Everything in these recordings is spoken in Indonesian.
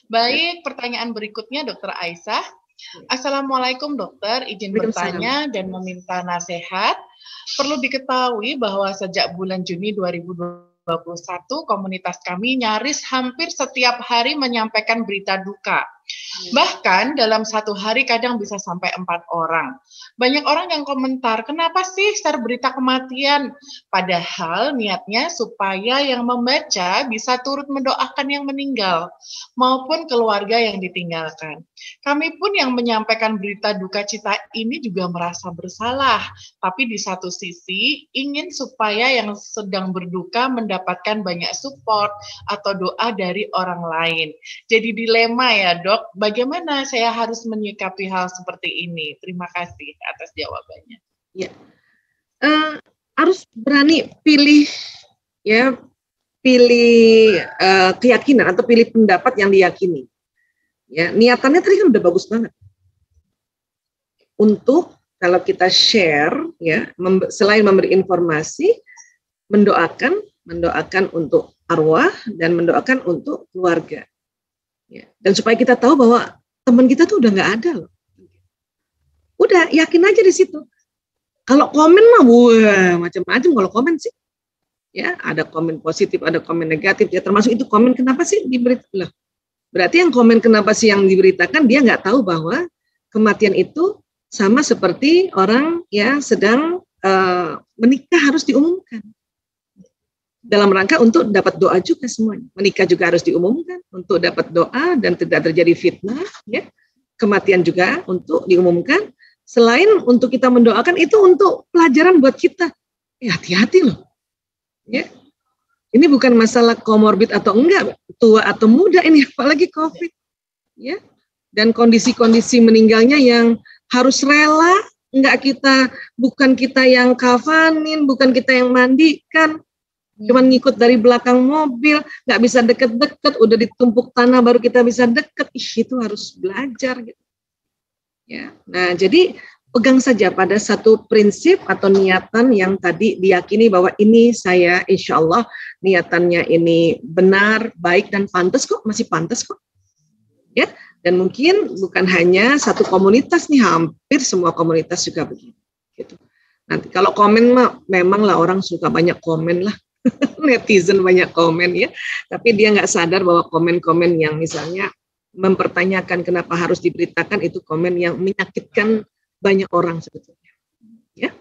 Baik, pertanyaan berikutnya Dokter Aisyah. Assalamualaikum dokter, izin Waalaikumsalam. bertanya dan meminta nasihat. Perlu diketahui bahwa sejak bulan Juni 2021, komunitas kami nyaris hampir setiap hari menyampaikan berita duka. Bahkan dalam satu hari kadang bisa sampai 4 orang. Banyak orang yang komentar, kenapa sih share berita kematian? Padahal niatnya supaya yang membaca bisa turut mendoakan yang meninggal maupun keluarga yang ditinggalkan. Kami pun yang menyampaikan berita duka cita ini juga merasa bersalah, tapi di satu sisi ingin supaya yang sedang berduka mendapatkan banyak support atau doa dari orang lain. Jadi dilema ya dok, bagaimana saya harus menyikapi hal seperti ini? Terima kasih atas jawabannya. Ya, harus berani pilih ya, pilih keyakinan atau pilih pendapat yang diyakini. Ya, niatannya tadi kan udah bagus banget. Untuk kalau kita share ya, selain memberi informasi, mendoakan untuk arwah dan mendoakan untuk keluarga. Ya, dan supaya kita tahu bahwa teman kita tuh udah nggak ada loh. Udah yakin aja di situ. Kalau komen mah wah macam-macam kalau komen sih. Ya, ada komen positif, ada komen negatif. Ya termasuk itu komen kenapa sih diberitakan? Berarti yang komen kenapa sih yang diberitakan dia nggak tahu bahwa kematian itu sama seperti orang yang sedang menikah harus diumumkan. Dalam rangka untuk dapat doa juga semuanya. Menikah juga harus diumumkan untuk dapat doa dan tidak terjadi fitnah. Ya. Kematian juga untuk diumumkan. Selain untuk kita mendoakan, itu untuk pelajaran buat kita. Hati-hati loh. Ya. Ini bukan masalah komorbid atau enggak, tua atau muda ini, apalagi COVID. Ya. Dan kondisi-kondisi meninggalnya yang harus rela, bukan kita yang kafanin, bukan kita yang mandikan, cuman ngikut dari belakang mobil, nggak bisa deket-deket, udah ditumpuk tanah baru kita bisa deket. Itu harus belajar gitu. Ya, nah jadi pegang saja pada satu prinsip atau niatan yang tadi diyakini bahwa ini saya insya Allah niatannya ini benar, baik dan pantas kok, masih pantas kok. Ya, dan mungkin bukan hanya satu komunitas nih, hampir semua komunitas juga begitu. Gitu. Nanti kalau komen mah memang lah orang suka banyak komen lah. Netizen banyak komen ya, tapi dia nggak sadar bahwa komen-komen yang misalnya mempertanyakan kenapa harus diberitakan itu komen yang menyakitkan banyak orang sebetulnya. Ya,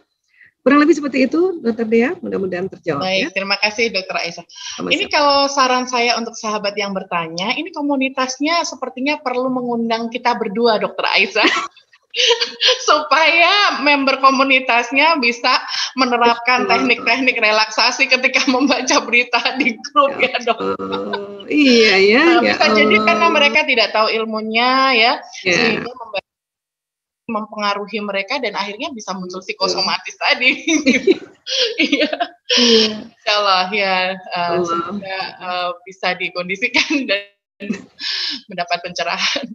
kurang lebih seperti itu, Dokter Dea. Mudah-mudahan terjawab. Baik, Ya. Terima kasih Dokter Aisyah. Sama-sama. Ini kalau saran saya untuk sahabat yang bertanya, ini komunitasnya sepertinya perlu mengundang kita berdua, Dokter Aisyah. Supaya member komunitasnya bisa menerapkan teknik-teknik relaksasi ketika membaca berita di grup ya dok. Iya ya. Bisa jadi karena mereka tidak tahu ilmunya ya, sehingga mempengaruhi mereka dan akhirnya bisa muncul psikosomatis tadi. Iya. Insya Allah ya, semoga bisa dikondisikan dan mendapat pencerahan.